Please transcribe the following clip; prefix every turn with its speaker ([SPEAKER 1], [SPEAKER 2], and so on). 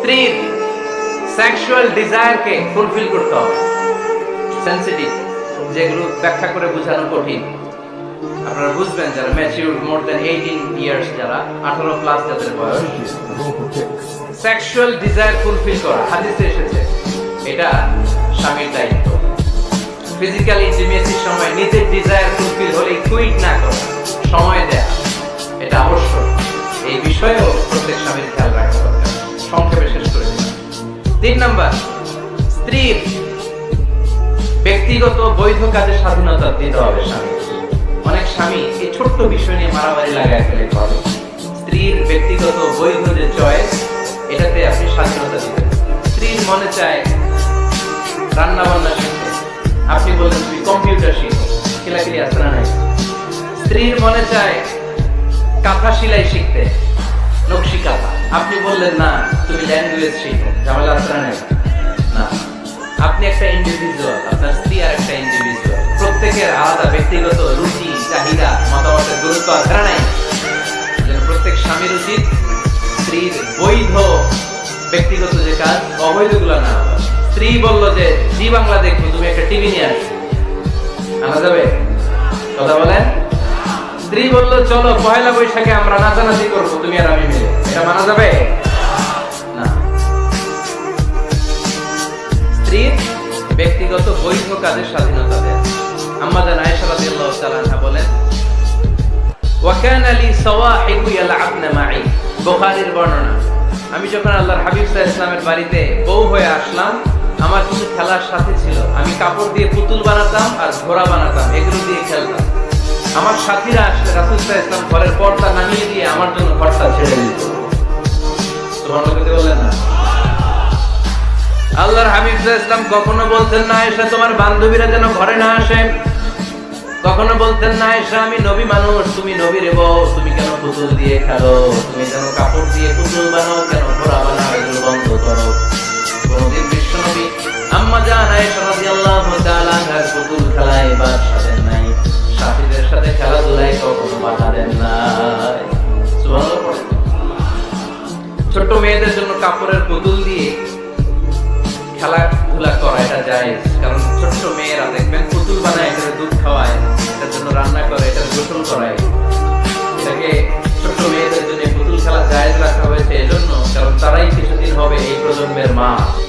[SPEAKER 1] স্ত্রীর sexual ডিজায়ারকে fulfil করতে হবে। সেনসিটিভ, যেগুলো ব্যাখ্যা করে বোঝানো কঠিন। আপনারা বুঝবেন যারা ম্যাচিউর মোর দেন 18 ইয়ার্স, যারা 18 প্লাস যাদের বয়স, সেক্সুয়াল ডিজায়ার ফুলফিল করা হাদিসে এসেছে এটা স্বামীর দায়িত্ব। ফিজিক্যাল ইন্টিমেসির সময় নিজের ডিজায়ার ফুলফিল হলে কুইট না করা, সময় দেয়া, এটা আবশ্যক। এই বিষয়েও প্রত্যেক স্বামীর খেয়াল রাখা দরকার। সংক্ষেপে শেষ করে দিলাম। 3 নাম্বার, স্ত্রীর ব্যক্তিগত বৈধ কাজে স্বাধীনতা দিতে হবে স্বামী। অনেক স্বামী এই ছোট্ট বিষয় নিয়ে মারামারি লাগায় ফেলে। স্ত্রীর ব্যক্তিগত বৈধ যে চয়েস, এটাতে আপনি স্বাধীনতা দিবেন। স্ত্রীর মনে চায় রান্না বান্না শিখতে, আপনি বললেন তুমি কম্পিউটার শিখো, খিলাখিলি আছে না নাই? স্ত্রীর মনে চায় কাঁথা সেলাই শিখতে, নকশি কাঁথা, আপনি বললেন না তুমি ল্যাঙ্গুয়েজ শিখো, ঝামেলা আছে না নাই? না, আপনি একটা ইন্ডিভিজুয়াল, আপনার স্ত্রী আর একটা ইন্ডিভিজুয়াল, প্রত্যেকের আলাদা ব্যক্তিগত রুচি, চাহিদা, মতামতের গুরুত্ব আছে না নাই? প্রত্যেক স্বামীর উচিত স্ত্রীর বৈধ ব্যক্তিগত যে কাজ, অবৈধ গুলো না। স্ত্রী বলল যে জি বাংলা দেখবো, তুমি একটা টিভি নিয়ে আসো, আনা যাবে? কথা বলেন। স্ত্রী বলল চলো পয়লা বৈশাখে আমরা নাচানাচি করবো তুমি আর আমি মিলে, এটা মানা যাবে না। স্ত্রীর ব্যক্তিগত বৈধ কাজের স্বাধীনতা দেয়। আম্মা জান আয়েশা রাদিয়াল্লাহু তাআলা আনহা বলেন, ওয়া কানা লি সাওয়াহিবু ইয়ালআবনা মাই, বুখারীর বর্ণনা। আমি যখন আল্লাহর হাবিব সাল্লাল্লাহু আলাইহি ওয়াসাল্লামের বাড়িতে বউ হয়ে আসলাম, আমার কিছু খেলার সাথী ছিল। আমি কাপড় দিয়ে পুতুল বানাতাম আর ঘোড়া বানাতাম, এগুলো দিয়ে খেলতাম। আমার সাথীরা আসলে রাসূল সাল্লাল্লাহু আলাইহি ওয়াসাল্লাম ঘরের পর্দা নামিয়ে দিয়ে আমার জন্য ঘরটা ছেড়ে দিত। সুবহানাল্লাহ বলতে বললেন না? আল্লাহর হাবিব সাল্লাল্লাহু আলাইহি ওয়াসাল্লাম কখনো বলতেন না আয়েশা তোমার বান্ধবীরা যেন ঘরে না আসে, কখনো বলতেন না আয়েশা আমি নবী মানুষ, তুমি নবীর বউ, তুমি কেন পুতুল দিয়ে খেলো, তুমি যেন কাপড় দিয়ে পুতুল বানাও, কেন ঘোড়া বানাও, এগুলো বন্ধ করো। কোনদিন বিশ্বনবী আম্মা জান আয়েশা রাদিয়াল্লাহু তাআলা আনহার পুতুল খেলায় বাদ সাধেন নাই, সাথীদের সাথে খেলাধুলায় কখনো বাধা দেন নাই। সুবহানাল্লাহ। ছোট মেয়েদের জন্য কাপড়ের পুতুল দিয়ে খেলাধুলা করা এটা জায়েজ, কারণ ছোট্ট মেয়েরা দেখবেন পুতুল বানায়, এটার দুধ খাওয়ায়, এটার জন্য রান্না করে, এটার গোসল করায়। এটাকে ছোট্ট মেয়েদের জন্য পুতুল খেলা জায়েজ রাখা হয়েছে এজন্য, কারণ তারাই কিছুদিন হবে এই প্রজন্মের মা।